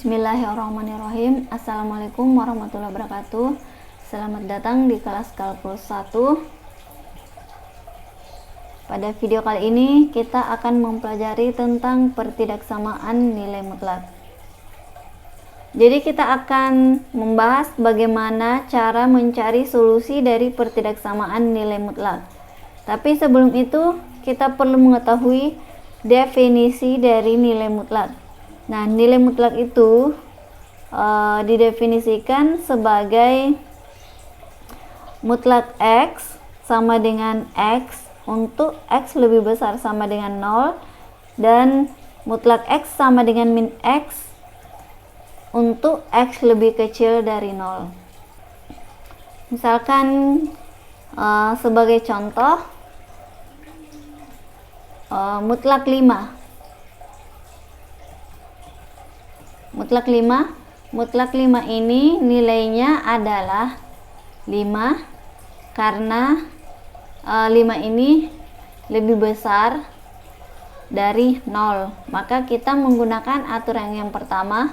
Bismillahirrahmanirrahim. Assalamualaikum warahmatullahi wabarakatuh. Selamat datang di kelas kalkulus 1. Pada video kali ini kita akan mempelajari tentang pertidaksamaan nilai mutlak. Jadi kita akan membahas bagaimana cara mencari solusi dari pertidaksamaan nilai mutlak. Tapi sebelum itu kita perlu mengetahui definisi dari nilai mutlak. Nah, nilai mutlak itu didefinisikan sebagai mutlak X sama dengan X untuk X lebih besar sama dengan 0, dan mutlak X sama dengan min X untuk X lebih kecil dari 0. Misalkan sebagai contoh, mutlak 5. Mutlak 5 ini nilainya adalah 5 karena 5 ini lebih besar dari 0. Maka kita menggunakan aturan yang pertama,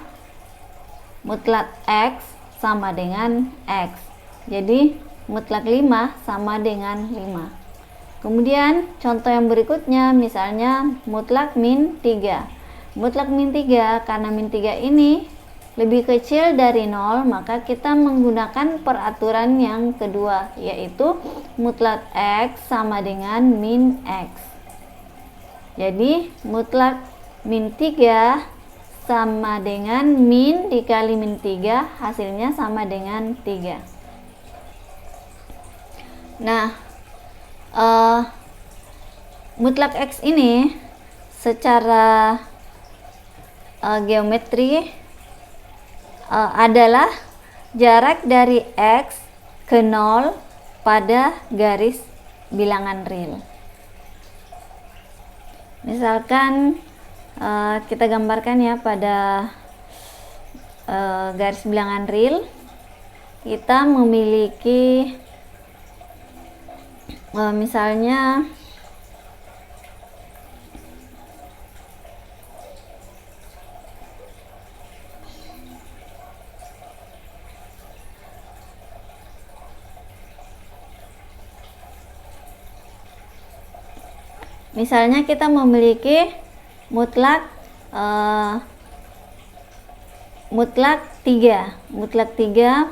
mutlak X sama dengan X. Jadi mutlak 5 sama dengan 5. Kemudian contoh yang berikutnya, misalnya mutlak min 3. Mutlak min 3, karena min 3 ini lebih kecil dari 0, maka kita menggunakan peraturan yang kedua, yaitu mutlak X sama dengan min X. Jadi mutlak min 3 sama dengan min dikali min 3, hasilnya sama dengan 3. Nah, mutlak X ini secara geometri adalah jarak dari X ke 0 pada garis bilangan real. Misalkan kita gambarkan ya pada garis bilangan real, kita memiliki misalnya kita memiliki mutlak 3. Mutlak 3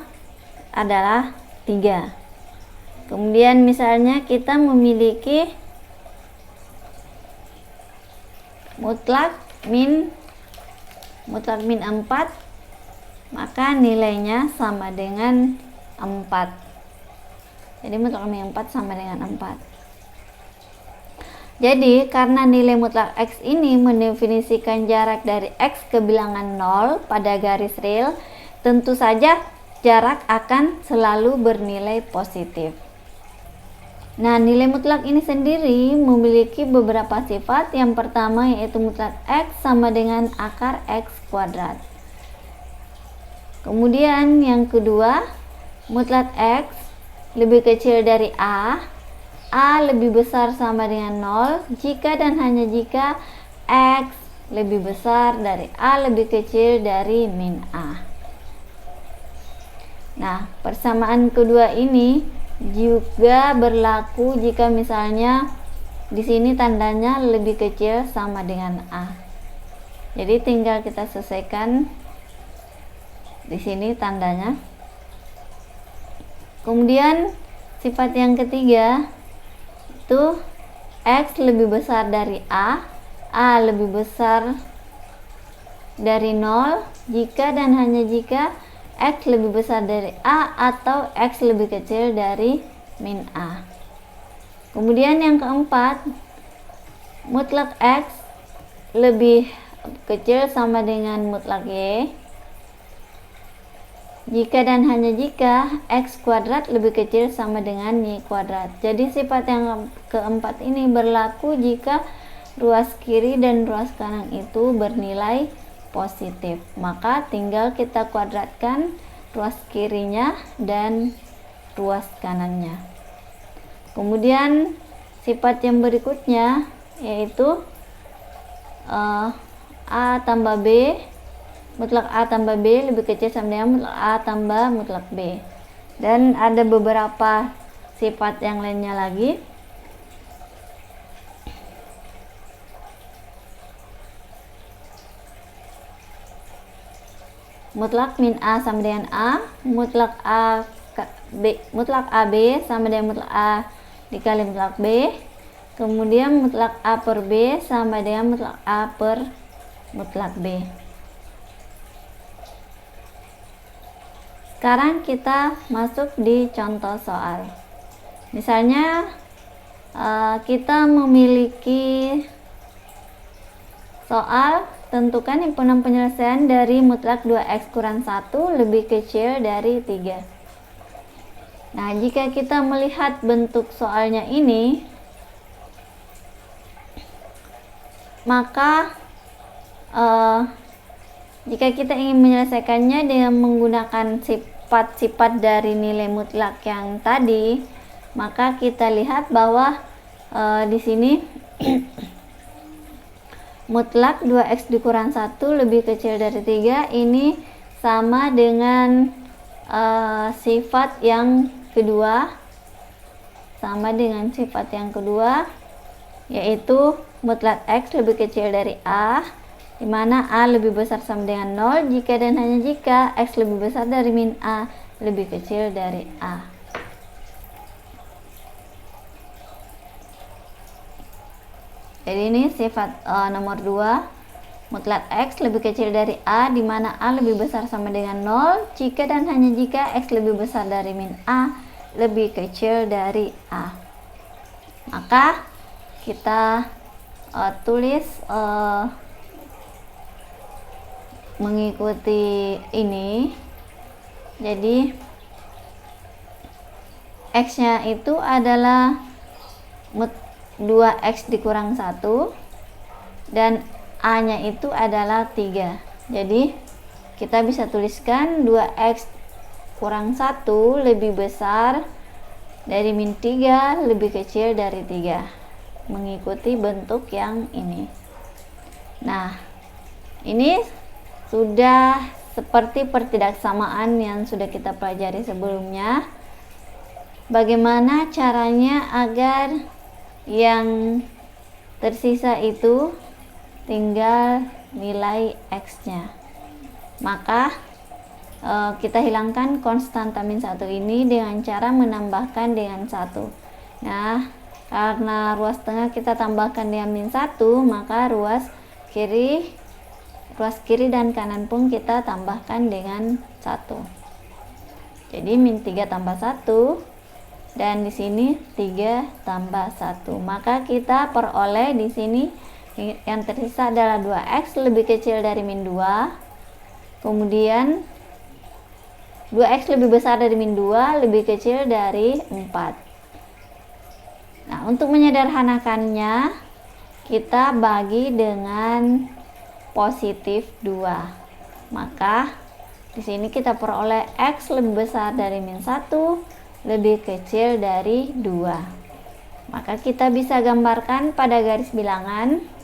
adalah 3. Kemudian misalnya kita memiliki mutlak min 4, maka nilainya sama dengan 4. Jadi mutlak min 4 sama dengan 4. Jadi karena nilai mutlak X ini mendefinisikan jarak dari X ke bilangan 0 pada garis real, tentu saja jarak akan selalu bernilai positif. Nah, nilai mutlak ini sendiri memiliki beberapa sifat. Yang pertama yaitu mutlak X sama dengan akar X kuadrat. Kemudian yang kedua, mutlak X lebih kecil dari A lebih besar sama dengan 0 jika dan hanya jika X lebih besar dari A lebih kecil dari min A. Nah, persamaan kedua ini juga berlaku jika misalnya di sini tandanya lebih kecil sama dengan A. Jadi tinggal kita selesaikan di sini tandanya. Kemudian sifat yang ketiga itu X lebih besar dari A lebih besar dari 0 jika dan hanya jika X lebih besar dari A atau X lebih kecil dari min A. Kemudian yang keempat, mutlak X lebih kecil sama dengan mutlak Y jika dan hanya jika X kuadrat lebih kecil sama dengan Y kuadrat. Jadi sifat yang keempat ini berlaku jika ruas kiri dan ruas kanan itu bernilai positif. Maka tinggal kita kuadratkan ruas kirinya dan ruas kanannya. Kemudian sifat yang berikutnya yaitu A tambah B mutlak A tambah B lebih kecil sama dengan mutlak A tambah mutlak B. Dan ada beberapa sifat yang lainnya lagi. Mutlak min A sama dengan A, mutlak AB sama dengan mutlak A dikali mutlak B, kemudian mutlak A per B sama dengan mutlak A per mutlak B. Sekarang kita masuk di contoh soal. Misalnya kita memiliki soal tentukan himpunan penyelesaian dari mutlak 2x kurang 1 lebih kecil dari 3. Nah, jika kita melihat bentuk soalnya ini, maka jika kita ingin menyelesaikannya dengan menggunakan sifat-sifat dari nilai mutlak yang tadi, maka kita lihat bahwa di sini mutlak 2x dikurang 1 lebih kecil dari 3 ini sama dengan sifat yang kedua, yaitu mutlak x lebih kecil dari A, di mana A lebih besar sama dengan 0 jika dan hanya jika x lebih besar dari min A lebih kecil dari A. Jadi ini sifat nomor 2, mutlak x lebih kecil dari A, di mana A lebih besar sama dengan 0 jika dan hanya jika x lebih besar dari min A lebih kecil dari A. Maka kita tulis mengikuti ini. Jadi x nya itu adalah 2x dikurang 1 dan A nya itu adalah 3. Jadi kita bisa tuliskan 2x kurang 1 lebih besar dari min 3 lebih kecil dari 3, mengikuti bentuk yang ini. Nah, ini sudah seperti pertidaksamaan yang sudah kita pelajari sebelumnya. Bagaimana caranya agar yang tersisa itu tinggal nilai x nya? Maka kita hilangkan konstanta min 1 ini dengan cara menambahkan dengan 1. Nah, karena ruas tengah kita tambahkan dengan min 1, maka ruas kiri dan kanan pun kita tambahkan dengan 1. Jadi min 3 tambah 1 dan di sini 3 tambah 1. Maka kita peroleh di sini yang tersisa adalah 2x lebih kecil dari min 2. Kemudian 2x lebih besar dari min 2 lebih kecil dari 4. Nah, untuk menyederhanakannya kita bagi dengan positif 2. Maka di sini kita peroleh x lebih besar dari min 1 lebih kecil dari 2. Maka kita bisa gambarkan pada garis bilangan.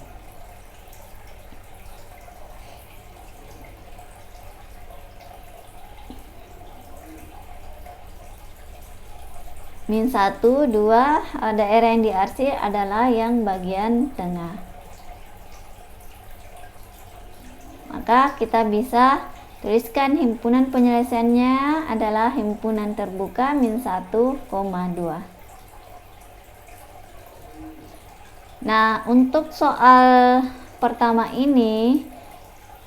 Min 1, 2, daerah yang diarsir adalah yang bagian tengah. Maka kita bisa tuliskan himpunan penyelesaiannya adalah himpunan terbuka min 1,2. Nah, untuk soal pertama ini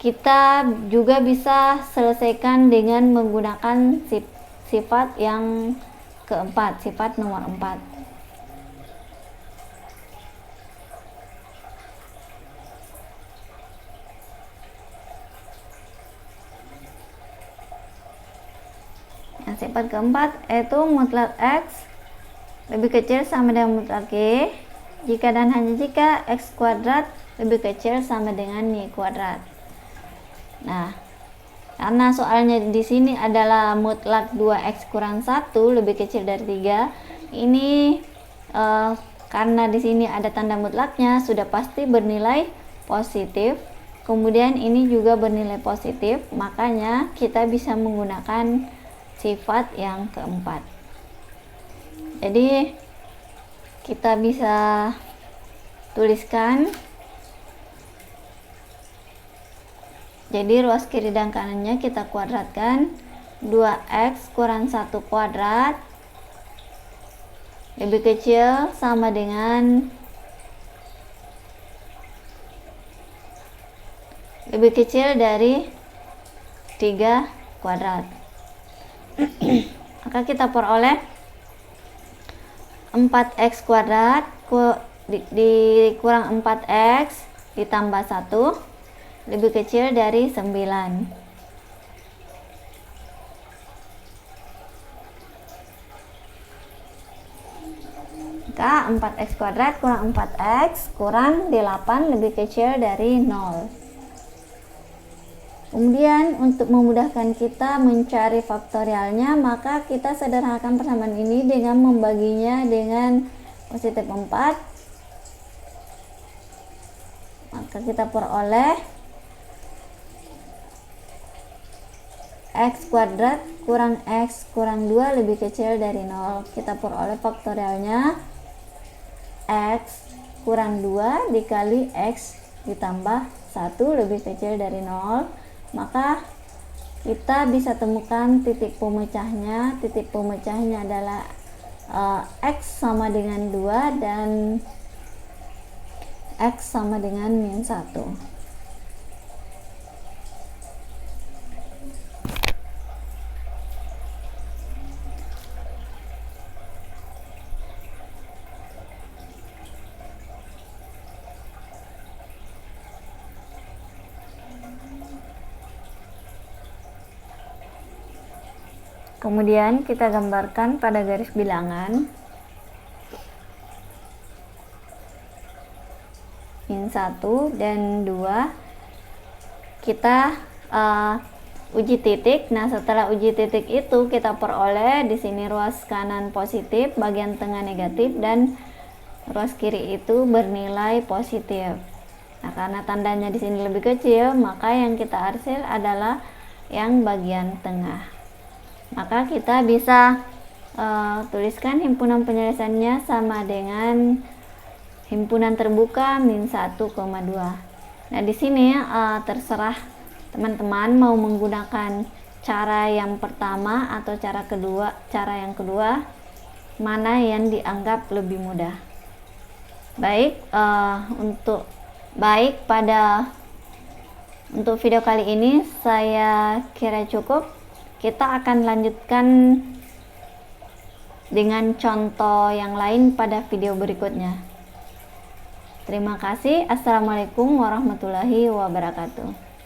kita juga bisa selesaikan dengan menggunakan sifat yang keempat, sifat nomor 4. Sifat keempat yaitu mutlak x lebih kecil sama dengan mutlak y jika dan hanya jika x kuadrat lebih kecil sama dengan y kuadrat. Nah, karena soalnya di sini adalah mutlak 2x kurang 1 lebih kecil dari 3, ini karena di sini ada tanda mutlaknya sudah pasti bernilai positif. Kemudian ini juga bernilai positif, makanya kita bisa menggunakan sifat yang keempat. Jadi kita bisa tuliskan, jadi ruas kiri dan kanannya kita kuadratkan. 2x kurang 1 kuadrat lebih kecil sama dengan lebih kecil dari 3 kuadrat. Maka kita peroleh 4x kuadrat dikurang 4x ditambah 1 lebih kecil dari 9. Maka 4x kuadrat kurang 4x kurang 8 lebih kecil dari 0. Kemudian untuk memudahkan kita mencari faktorialnya, maka kita sederhanakan persamaan ini dengan membaginya dengan positif 4. Maka kita peroleh x kuadrat kurang x kurang 2 lebih kecil dari 0. Kita peroleh faktorialnya x kurang 2 dikali x ditambah 1 lebih kecil dari 0. Maka kita bisa temukan titik pemecahnya. Titik pemecahnya adalah x sama dengan 2 dan x sama dengan min 1. Kemudian kita gambarkan pada garis bilangan min 1 dan 2 kita uji titik. Nah, setelah uji titik itu kita peroleh di sini ruas kanan positif, bagian tengah negatif, dan ruas kiri itu bernilai positif. Nah, karena tandanya di sini lebih kecil, maka yang kita hasil adalah yang bagian tengah. Maka kita bisa tuliskan himpunan penyelesaiannya sama dengan himpunan terbuka min 1,2. Nah, di sini terserah teman-teman mau menggunakan cara yang pertama atau cara yang kedua, mana yang dianggap lebih mudah. Untuk video kali ini saya kira cukup. Kita akan lanjutkan dengan contoh yang lain pada video berikutnya. Terima kasih. Assalamualaikum warahmatullahi wabarakatuh.